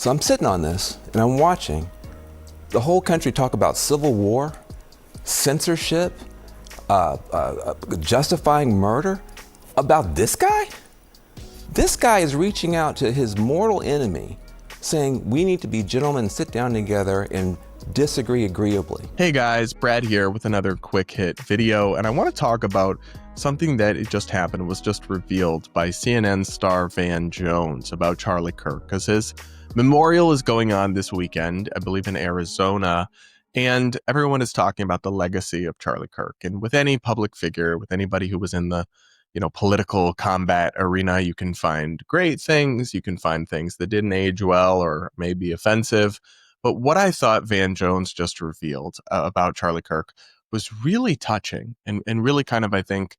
So I'm sitting on this and I'm watching the whole country talk about civil war, censorship, justifying murder about this guy? This guy is reaching out to his mortal enemy saying we need to be gentlemen, sit down together and disagree agreeably. Hey guys, Brad here with another quick hit video, and I want to talk about something that it just happened, was just revealed by CNN star Van Jones about Charlie Kirk, because his memorial is going on this weekend, I believe in Arizona, and everyone is talking about the legacy of Charlie Kirk. And with any public figure, with anybody who was in the political combat arena, you can find great things, you can find things that didn't age well or may be offensive. But what I thought Van Jones just revealed about Charlie Kirk was really touching and really kind of, I think,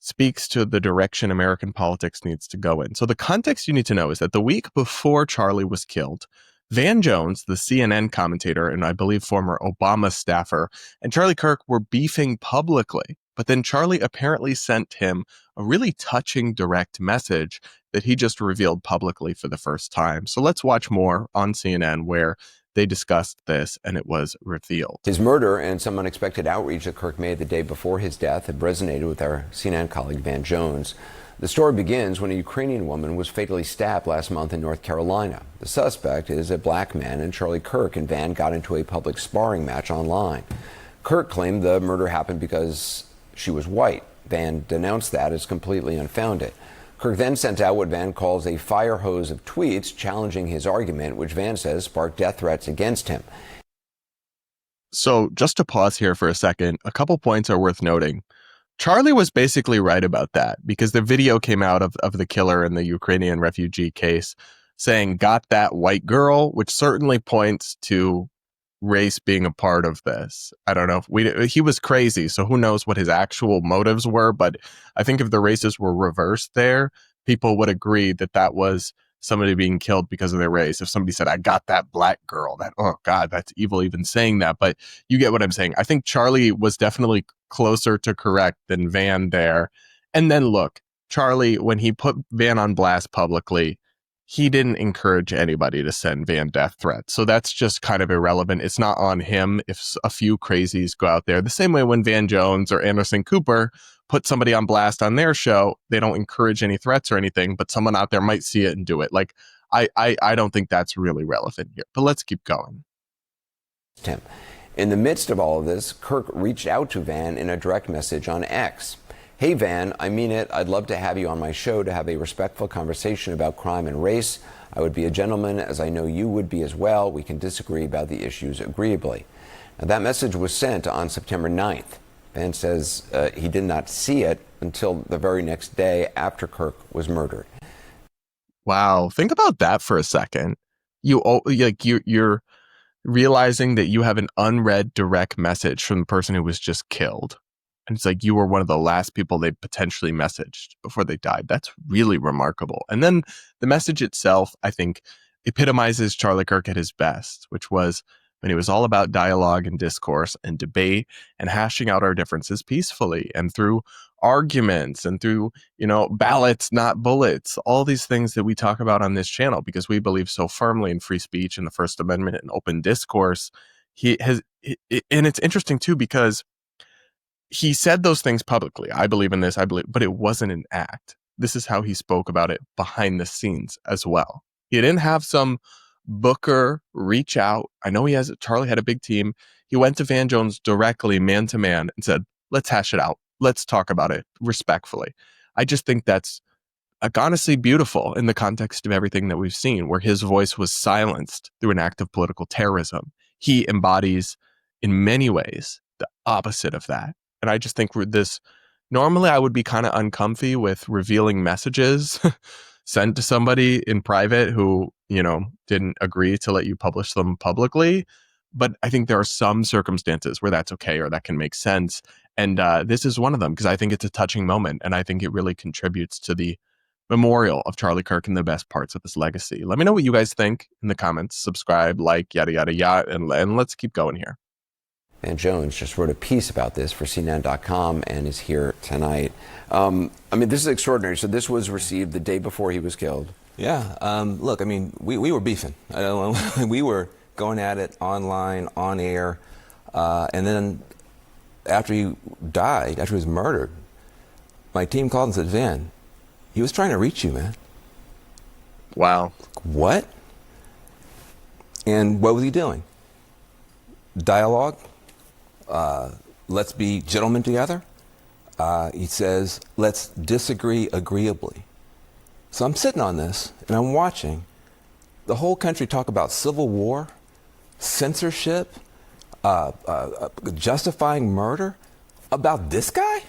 speaks to the direction American politics needs to go in. So the context you need to know is that the week before Charlie was killed, Van Jones, the CNN commentator and I believe former Obama staffer, and Charlie Kirk were beefing publicly. But then Charlie apparently sent him a really touching direct message that he just revealed publicly for the first time. So let's watch more on CNN where they discussed this and it was revealed. His murder and some unexpected outreach that Kirk made the day before his death had resonated with our CNN colleague Van Jones. The story begins when a Ukrainian woman was fatally stabbed last month in North Carolina. The suspect is a black man, and Charlie Kirk and Van got into a public sparring match online. Kirk claimed the murder happened because she was white. Van denounced that as completely unfounded. Kirk then sent out what Van calls a fire hose of tweets challenging his argument, which Van says sparked death threats against him. So just to pause here for a second, a couple points are worth noting. Charlie was basically right about that because the video came out of the killer in the Ukrainian refugee case saying, "Got that white girl," which certainly points to race being a part of this. I don't know if he was crazy, so who knows what his actual motives were, but I think if the races were reversed there, people would agree that that was somebody being killed because of their race. If somebody said, "I got that black girl," that, oh God, that's evil even saying that, but you get what I'm saying. I think Charlie was definitely closer to correct than Van there. And then look, Charlie, when he put Van on blast publicly, he didn't encourage anybody to send Van death threats. So that's just kind of irrelevant. It's not on him if a few crazies go out there. The same way when Van Jones or Anderson Cooper put somebody on blast on their show, they don't encourage any threats or anything, but someone out there might see it and do it. Like, I don't think that's really relevant here, but let's keep going. Tim, in the midst of all of this, Kirk reached out to Van in a direct message on X. "Hey Van, I mean it. I'd love to have you on my show to have a respectful conversation about crime and race. I would be a gentleman, as I know you would be as well. We can disagree about the issues agreeably." Now, that message was sent on September 9th. Van says he did not see it until the very next day after Kirk was murdered. Wow, think about that for a second. You're realizing that you have an unread direct message from the person who was just killed. And it's like you were one of the last people they potentially messaged before they died. That's really remarkable. And then the message itself, I think, epitomizes Charlie Kirk at his best, which was when he was all about dialogue and discourse and debate and hashing out our differences peacefully and through arguments and through, ballots, not bullets, all these things that we talk about on this channel because we believe so firmly in free speech and the First Amendment and open discourse. And it's interesting too, because he said those things publicly. I believe in this, but it wasn't an act. This is how he spoke about it behind the scenes as well. He didn't have some booker reach out. I know Charlie had a big team. He went to Van Jones directly, man to man, and said, "Let's hash it out. Let's talk about it respectfully." I just think that's honestly beautiful in the context of everything that we've seen, where his voice was silenced through an act of political terrorism. He embodies, in many ways, the opposite of that. And I just think normally I would be kind of uncomfy with revealing messages sent to somebody in private who, didn't agree to let you publish them publicly. But I think there are some circumstances where that's okay or that can make sense. And this is one of them because I think it's a touching moment. And I think it really contributes to the memorial of Charlie Kirk and the best parts of his legacy. Let me know what you guys think in the comments. Subscribe, like, yada, yada, yada. And let's keep going here. Van Jones just wrote a piece about this for CNN.com and is here tonight. This is extraordinary. So this was received the day before he was killed. Yeah. Look, I mean, we were beefing. I don't know. We were going at it online, on air. And then after he died, after he was murdered, my team called and said, Van, he was trying to reach you, man. Wow. What? And what was he doing? Dialogue. Let's be gentlemen together. He says, let's disagree agreeably. So I'm sitting on this and I'm watching the whole country talk about civil war, censorship, justifying murder about this guy?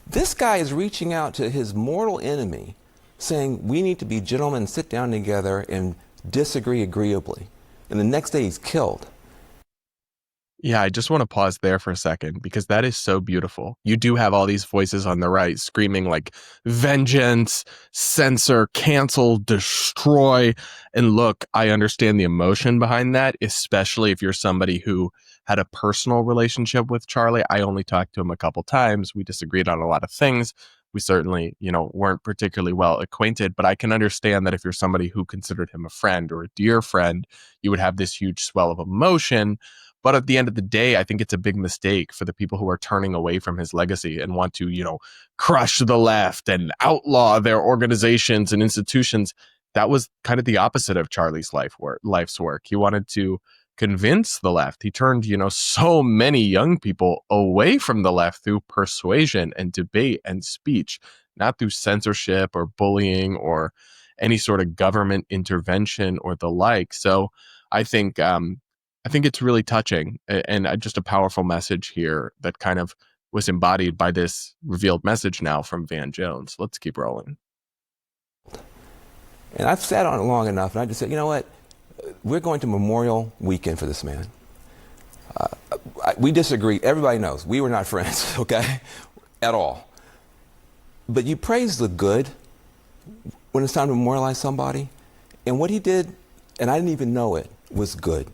This guy is reaching out to his mortal enemy saying we need to be gentlemen and sit down together and disagree agreeably. And the next day he's killed. Yeah, I just want to pause there for a second because that is so beautiful. You do have all these voices on the right screaming like vengeance, censor, cancel, destroy. And look, I understand the emotion behind that, especially if you're somebody who had a personal relationship with Charlie. I only talked to him a couple times. We disagreed on a lot of things. We certainly, weren't particularly well acquainted, but I can understand that if you're somebody who considered him a friend or a dear friend, you would have this huge swell of emotion. But at the end of the day, I think it's a big mistake for the people who are turning away from his legacy and want to, crush the left and outlaw their organizations and institutions. That was kind of the opposite of Charlie's life's work. He wanted to convince the left. He turned, so many young people away from the left through persuasion and debate and speech, not through censorship or bullying or any sort of government intervention or the like. So I think it's really touching and just a powerful message here that kind of was embodied by this revealed message now from Van Jones. Let's keep rolling. And I've sat on it long enough, and I just said, you know what? We're going to Memorial Weekend for this man. We disagree. Everybody knows we were not friends, okay, at all. But you praise the good when it's time to memorialize somebody. And what he did, and I didn't even know it, was good.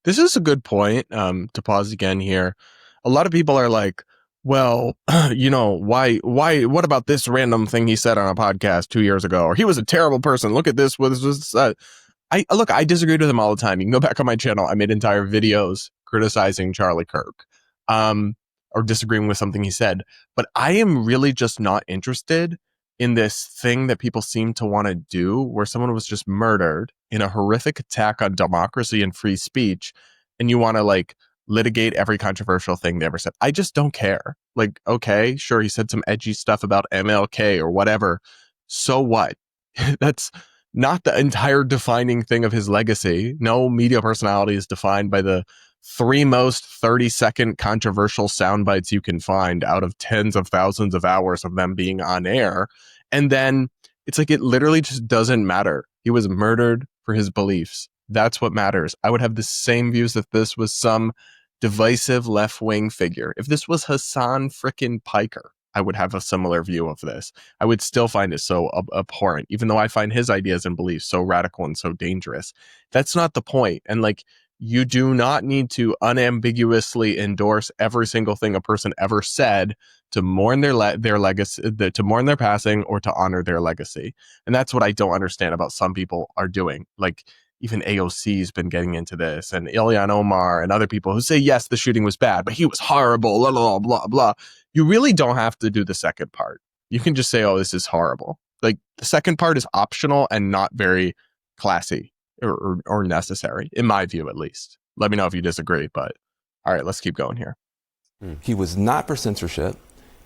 This is a good point, to pause again here. A lot of people are like, well, why, what about this random thing he said on a podcast 2 years ago? Or he was a terrible person. Look at this. I disagreed with him all the time. You can go back on my channel. I made entire videos criticizing Charlie Kirk, or disagreeing with something he said. But I am really just not interested in this thing that people seem to want to do where someone was just murdered in a horrific attack on democracy and free speech. And you want to litigate every controversial thing they ever said. I just don't care. Okay, sure, he said some edgy stuff about MLK or whatever. So what? That's not the entire defining thing of his legacy. No media personality is defined by the 3 most 30-second controversial sound bites you can find out of tens of thousands of hours of them being on air. And then it's it literally just doesn't matter. He was murdered for his beliefs. That's what matters. I would have the same views if this was some divisive left-wing figure. If this was Hassan frickin' Piker, I would have a similar view of this. I would still find it so abhorrent, even though I find his ideas and beliefs so radical and so dangerous. That's not the point. And you do not need to unambiguously endorse every single thing a person ever said to mourn their legacy, to mourn their passing, or to honor their legacy. And that's what I don't understand about some people are doing. Even AOC's been getting into this, and Ilhan Omar and other people who say, yes, the shooting was bad, but he was horrible, blah, blah, blah, blah. You really don't have to do the second part. You can just say, oh, this is horrible. The second part is optional and not very classy or necessary, in my view, at least. Let me know if you disagree, but all right, let's keep going here. He was not for censorship.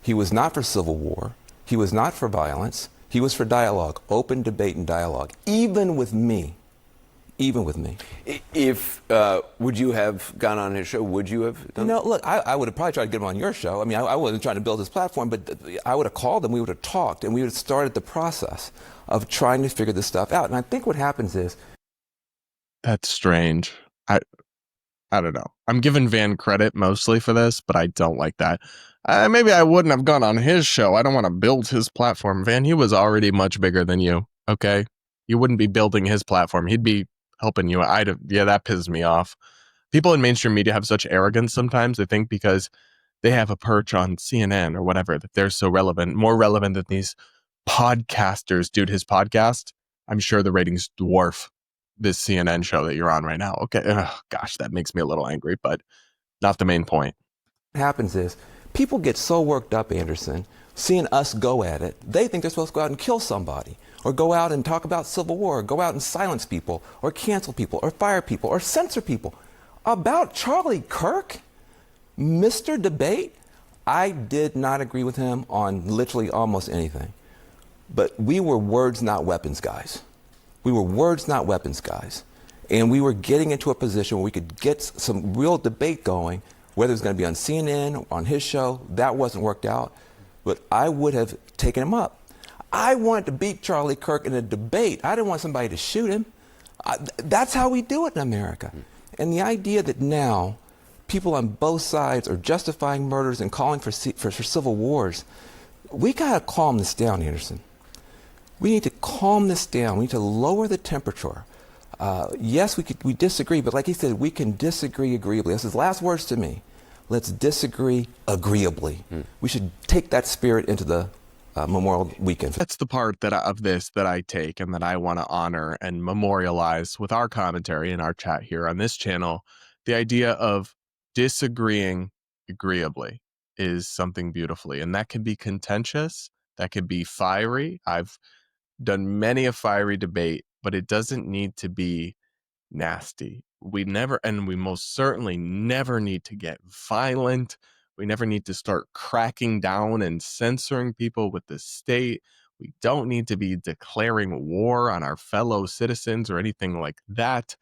He was not for civil war. He was not for violence. He was for dialogue, open debate and dialogue, even with me. Even with me. If, would you have gone on his show? Would you have done look, I would have probably tried to get him on your show. I mean, I wasn't trying to build his platform, but I would have called him, we would have talked, and we would have started the process of trying to figure this stuff out. And I think what happens is... That's strange. I don't know. I'm giving Van credit mostly for this, but I don't like that. Maybe I wouldn't have gone on his show. I don't want to build his platform. Van, he was already much bigger than you, okay? You wouldn't be building his platform. He'd be helping you. That pisses me off. People in mainstream media have such arrogance sometimes. They think because they have a perch on CNN or whatever that they're so relevant, more relevant than these podcasters. Dude, his podcast, I'm sure the ratings dwarf this CNN show that you're on right now. Okay. Ugh, gosh, that makes me a little angry, but not the main point. What happens is people get so worked up, Anderson, seeing us go at it. They think they're supposed to go out and kill somebody, or go out and talk about civil war, or go out and silence people, or cancel people, or fire people, or censor people. About Charlie Kirk, Mr. Debate, I did not agree with him on literally almost anything. But we were words, not weapons, guys. We were words, not weapons, guys. And we were getting into a position where we could get some real debate going, whether it's going to be on CNN, on his show. That wasn't worked out. But I would have taken him up. I wanted to beat Charlie Kirk in a debate. I didn't want somebody to shoot him. That's how we do it in America. And the idea that now people on both sides are justifying murders and calling for civil wars, we got to calm this down, Anderson. We need to calm this down. We need to lower the temperature. Yes, we disagree, but like he said, we can disagree agreeably. That's his last words to me. Let's disagree agreeably. We should take that spirit into the Memorial Weekend. That's the part that of this that I take and that I want to honor and memorialize with our commentary in our chat here on this channel. The idea of disagreeing agreeably is something beautifully, and that can be contentious, that can be fiery. I've done many a fiery debate, but it doesn't need to be nasty. We never, and we most certainly never need to get violent. We never need to start cracking down and censoring people with the state. We don't need to be declaring war on our fellow citizens or anything like that.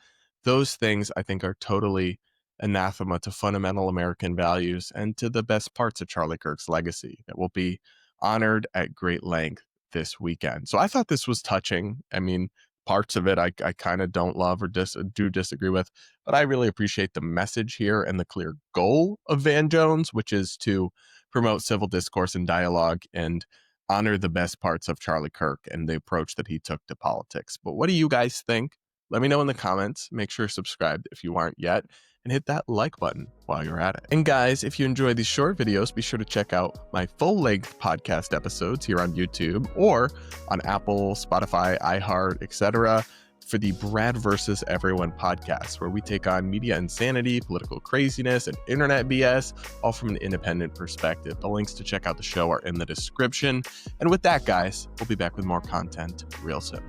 Those things, I think, are totally anathema to fundamental American values and to the best parts of Charlie Kirk's legacy that will be honored at great length this weekend. So I thought this was touching. I mean, parts of it I kind of don't love or do disagree with, but I really appreciate the message here and the clear goal of Van Jones, which is to promote civil discourse and dialogue and honor the best parts of Charlie Kirk and the approach that he took to politics. But what do you guys think? Let me know in the comments. Make sure you're subscribed if you aren't yet, and hit that like button while you're at it. And guys, if you enjoy these short videos, be sure to check out my full-length podcast episodes here on YouTube or on Apple, Spotify, iHeart, etc. for the Brad versus Everyone podcast, where we take on media insanity, political craziness, and internet BS, all from an independent perspective. The links to check out the show are in the description. And with that, guys, we'll be back with more content real soon.